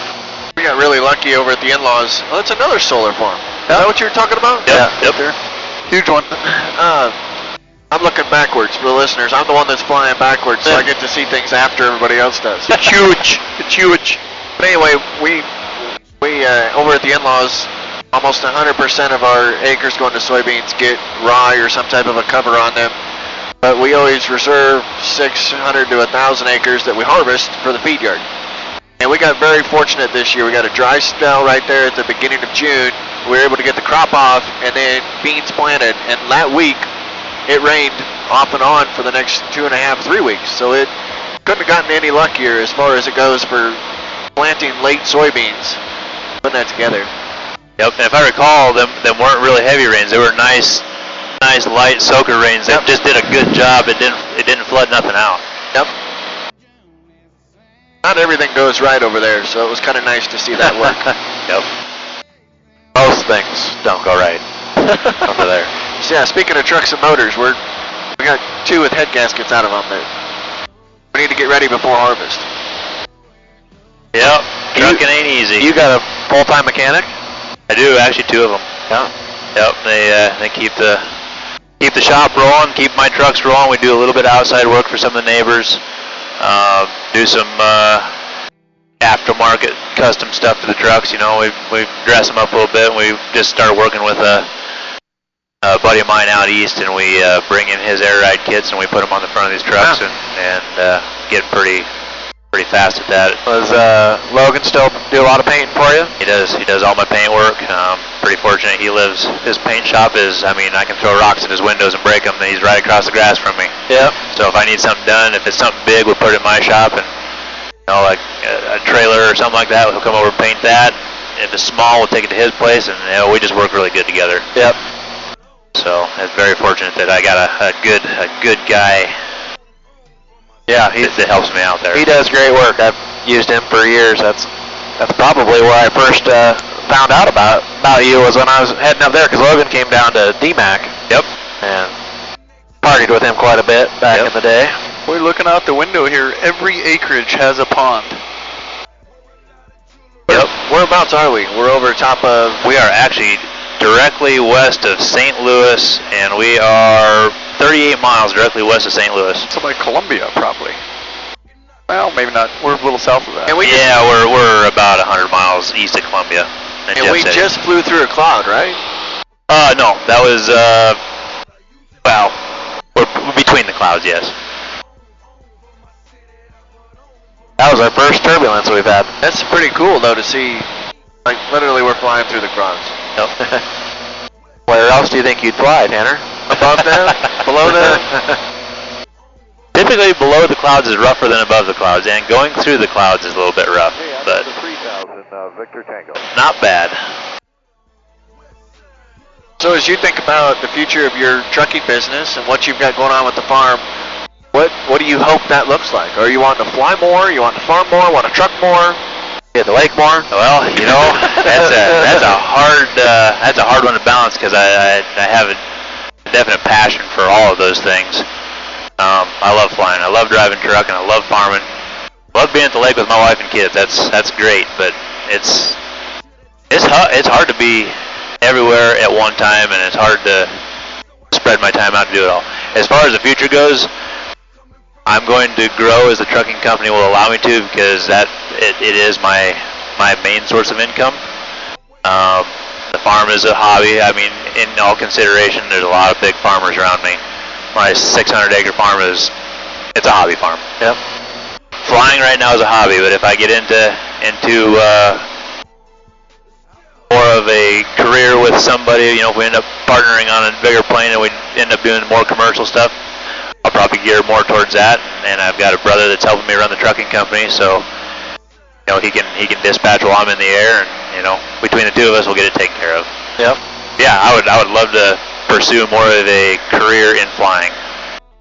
We got really lucky over at the in-laws. Oh, that's another solar farm. Is that what you were talking about? Yep. Huge one. I'm looking backwards for the listeners. I'm the one that's flying backwards, so I get to see things after everybody else does. It's huge. It's huge. But anyway, we over at the in-laws, almost 100% of our acres going to soybeans get rye or some type of a cover on them. But we always reserve 600 to 1,000 acres that we harvest for the feed yard. And we got very fortunate this year. We got a dry spell right there at the beginning of June. We were able to get the crop off and then beans planted. And that week, it rained off and on for the next 2.5, 3 weeks. So it couldn't have gotten any luckier as far as it goes for planting late soybeans, putting that together. Yep. And if I recall, them weren't really heavy rains. They were nice light soaker rains. They just did a good job. It didn't flood nothing out. Yep. Not everything goes right over there, so it was kind of nice to see that work. Yep. Most things don't go right over there. So yeah, speaking of trucks and motors, we got 2 with head gaskets out of them that we need to get ready before harvest. Yep. Trucking ain't easy. You got a full-time mechanic? I do, actually 2 of them. Yeah. Yep. They keep the shop rolling, keep my trucks rolling. We do a little bit of outside work for some of the neighbors. Do some aftermarket custom stuff to the trucks. We dress them up a little bit. And we just started working with a buddy of mine out east, and we bring in his air ride kits and we put them on the front of these trucks and get pretty fast at that. Does Logan still do a lot of painting for you? He does all my paint work. Pretty fortunate. His paint shop is, I can throw rocks in his windows and break them, and he's right across the grass from me. Yep. So if I need something done, if it's something big, we'll put it in my shop, and like a trailer or something like that, he'll come over and paint that. If it's small, we'll take it to his place, and we just work really good together. Yep. So it's very fortunate that I got a good guy. Yeah, that helps me out there. He does great work. I've used him for years. That's probably where I first found out about you, was when I was heading up there, because Logan came down to DMAC. Yep. And partied with him quite a bit back in the day. We're looking out the window here. Every acreage has a pond. Yep. Whereabouts are we? We're over top of... We are actually directly west of St. Louis, and we are 38 miles directly west of St. Louis. So by Columbia, probably. Well, maybe not. We're a little south of that. And we we're about 100 miles east of Columbia. And we just flew through a cloud, right? No, that was we're between the clouds, yes. That was our first turbulence we've had. That's pretty cool, though, to see. Like, literally, we're flying through the clouds. Yep. Where else do you think you'd fly, Tanner? Above them? Below them? Typically below the clouds is rougher than above the clouds, and going through the clouds is a little bit rough, but 3000, Victor Tango. not bad. So as you think about the future of your trucking business and what you've got going on with the farm, what do you hope that looks like? Are you wanting to fly more? You want to farm more? Want to truck more? Hit the lake more? Well, you know, that's a hard one to balance because I have a definite passion for all of those things. I love flying. I love driving truck, and I love farming. I love being at the lake with my wife and kids. That's great, but it's hard to be everywhere at one time, and it's hard to spread my time out to do it all. As far as the future goes, I'm going to grow as the trucking company will allow me to, because it is my main source of income. The farm is a hobby. I mean, in all consideration, there's a lot of big farmers around me. My 600-acre farm it's a hobby farm. Yep. Flying right now is a hobby, but if I get into more of a career with somebody, you know, if we end up partnering on a bigger plane and we end up doing more commercial stuff, I'll probably gear more towards that. And I've got a brother that's helping me run the trucking company, so you know he can dispatch while I'm in the air, and you know between the two of us we'll get it taken care of. Yep. Yeah, I would love to pursue more of a career in flying.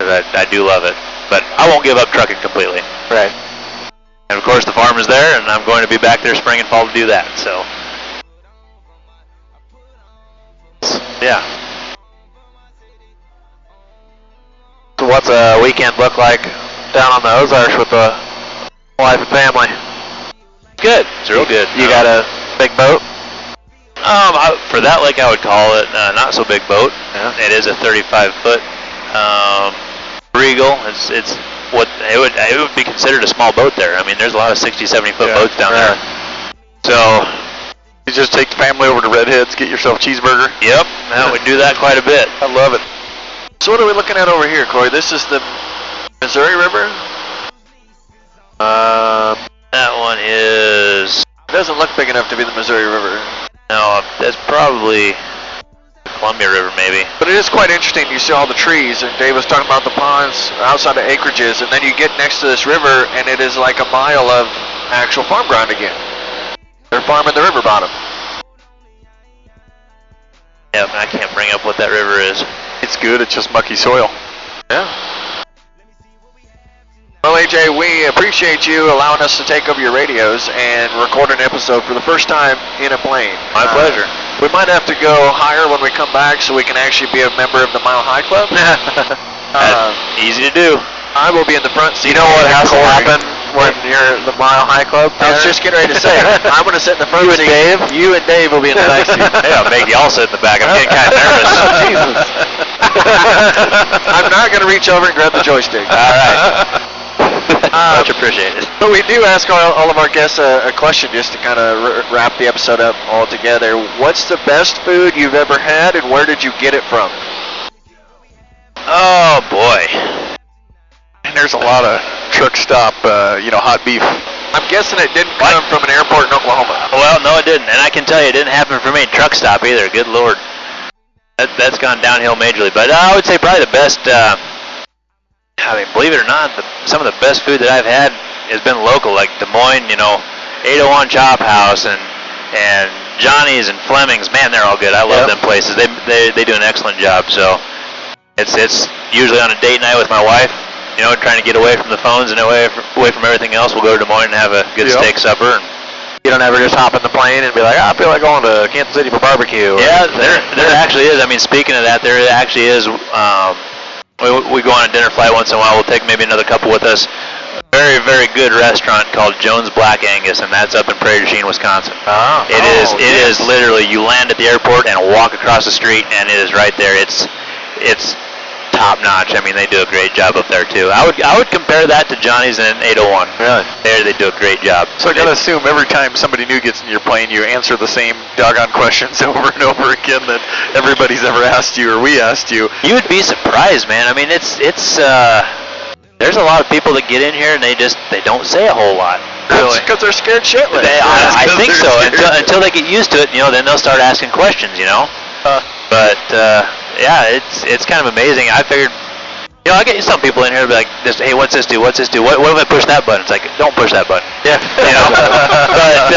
I do love it, but I won't give up trucking completely. Right. And of course the farm is there, and I'm going to be back there spring and fall to do that. So yeah. So what's a weekend look like down on the Ozarks with the wife and family? Good. It's real good. You got a big boat? For that lake, I would call it not so big boat. Yeah. It is a 35-foot Regal. It's what it would be considered a small boat there. I mean, there's a lot of 60, 70-foot boats down there. So You just take the family over to Redhead's, get yourself a cheeseburger. yep, we do that quite a bit. I love it. So what are we looking at over here, Corey? This is the Missouri River? That one is It doesn't look big enough to be the Missouri River. no, that's probably the Columbia River maybe. But it is quite interesting. You see all the trees, and Dave was talking about the ponds outside of acreages, and then you get next to this river, and it is like a mile of actual farm ground again. They're farming the river bottom. Yeah, I can't bring up what that river is. It's good. It's just mucky soil. Yeah. Well, AJ, we appreciate you allowing us to take over your radios and record an episode for the first time in a plane. My pleasure. We might have to go higher when we come back so we can actually be a member of the Mile High Club. That's easy to do. I will be in the front seat. You know what has to Corey. happen when you're the Mile High Club? I was just getting ready to say, I'm going to sit in the front You and seat. Dave? You and Dave will be in the back seat. Hey, I'll make y'all sit in the back. I'm getting kind of nervous. Jesus. I'm not going to reach over and grab the joystick. All right. Much appreciated. But we do ask all of our guests a question just to kind of wrap the episode up all together. What's the best food you've ever had, and where did you get it from? Oh boy. And there's a lot of truck stop, hot beef. I'm guessing it didn't come from an airport in Oklahoma. Well, no, it didn't, and I can tell you, it didn't happen for me at truck stop either. Good Lord, that's gone downhill majorly. But I would say probably the best. I mean, believe it or not, some of the best food that I've had has been local, like Des Moines, 801 Chop House and Johnny's and Fleming's. Man, they're all good. I love them places. They do an excellent job. So it's usually on a date night with my wife. Trying to get away from the phones and away from everything else. We'll go to Des Moines and have a good steak supper. And You don't ever just hop in the plane and be like, I feel like going to Kansas City for barbecue. yeah, there actually is. I mean, speaking of that, there actually is. We go on a dinner flight once in a while. We'll take maybe another couple with us. Very, very good restaurant called Jones Black Angus, and that's up in Prairie du Chien, Wisconsin. It is literally, you land at the airport and walk across the street, and it is right there. It's top notch. I mean, they do a great job up there too. I would compare that to Johnny's and 801. Really? They do a great job. So I gotta assume every time somebody new gets in your plane, you answer the same doggone questions over and over again that everybody's ever asked you or we asked you. You would be surprised, man. I mean, it's there's a lot of people that get in here and they don't say a whole lot. Really? Because they're scared shitless. I think so. Until they get used to it, then they'll start asking questions. But yeah, it's kind of amazing. I figured, you know, I get some people in here to be like, just, hey, what's this do? What's this do? What if I push that button? It's like, don't push that button. Yeah. You know? But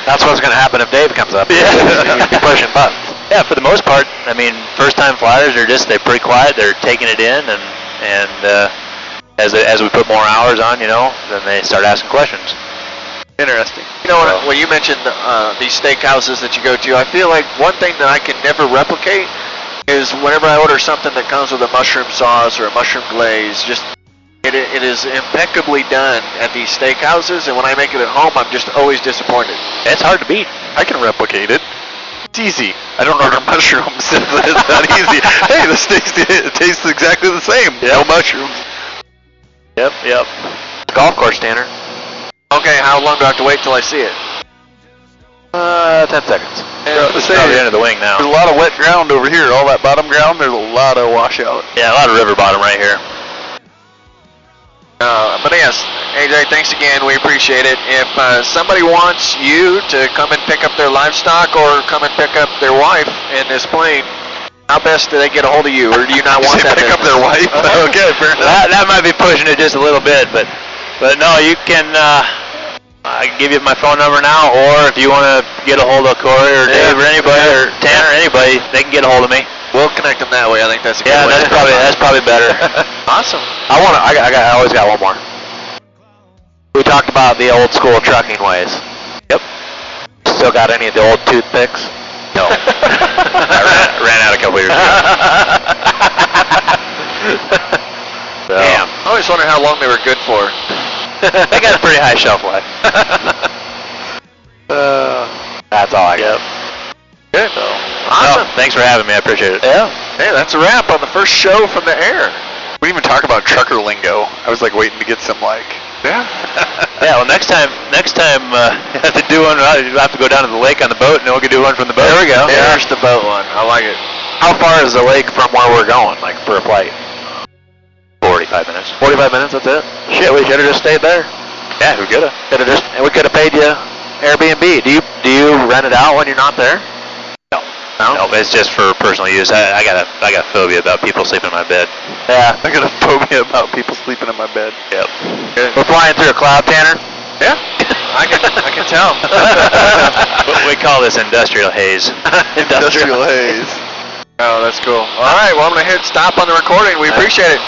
that's what's going to happen if Dave comes up. Yeah. You'll be pushing buttons. yeah, for the most part, I mean, first-time flyers are they're pretty quiet. They're taking it in, and as we put more hours on, you know, then they start asking questions. Interesting. You know, when you mentioned these steakhouses that you go to, I feel like one thing that I can never replicate is whenever I order something that comes with a mushroom sauce or a mushroom glaze, just it is impeccably done at these steakhouses, and when I make it at home, I'm just always disappointed. It's hard to beat. I can replicate it. It's easy. I don't order mushrooms. It's not easy. Hey, the steak tastes exactly the same. No mushrooms. Yep. Golf course, Tanner. Okay, how long do I have to wait till I see it? 10 seconds. It's probably the end of the wing now. There's a lot of wet ground over here. All that bottom ground, there's a lot of washout. Yeah, a lot of river bottom right here. But yes, AJ, thanks again. We appreciate it. If somebody wants you to come and pick up their livestock or come and pick up their wife in this plane, how best do they get a hold of you, or do you not want that? Pick up their wife? Okay, fair enough. That might be pushing it just a little bit, but no, you can. I can give you my phone number now, or if you want to get a hold of Corey or Dave or anybody or Tanner or anybody, they can get a hold of me. We'll connect them that way. I think that's a good Yeah, way. that's probably better. Awesome. I always got one more. We talked about the old school trucking ways. Yep. Still got any of the old toothpicks? No. I ran out a couple years ago. Damn. I always wondered how long they were good for. They got a pretty high shelf life. That's all I got. Good. So, Awesome. no, thanks for having me. I appreciate it. Yeah. Hey, that's a wrap on the first show from the air. We didn't even talk about trucker lingo. I was like waiting to get some Yeah. Yeah, well, next time, you have to do one. You have to go down to the lake on the boat, and then we can do one from the boat. There we go. There's the boat one. I like it. How far is the lake from where we're going, like for a flight? 45 minutes. 45 minutes, that's it? Shit, we should have just stayed there. Yeah, we coulda. We could have paid you Airbnb. Do you rent it out when you're not there? No, it's just for personal use. I got a phobia about people sleeping in my bed. Yeah. I got a phobia about people sleeping in my bed. Yep. We're flying through a cloud, Tanner. Yeah. I can tell. We call this industrial haze. Industrial haze. Oh, that's cool. All right, well, I'm going to hit stop on the recording. We appreciate it.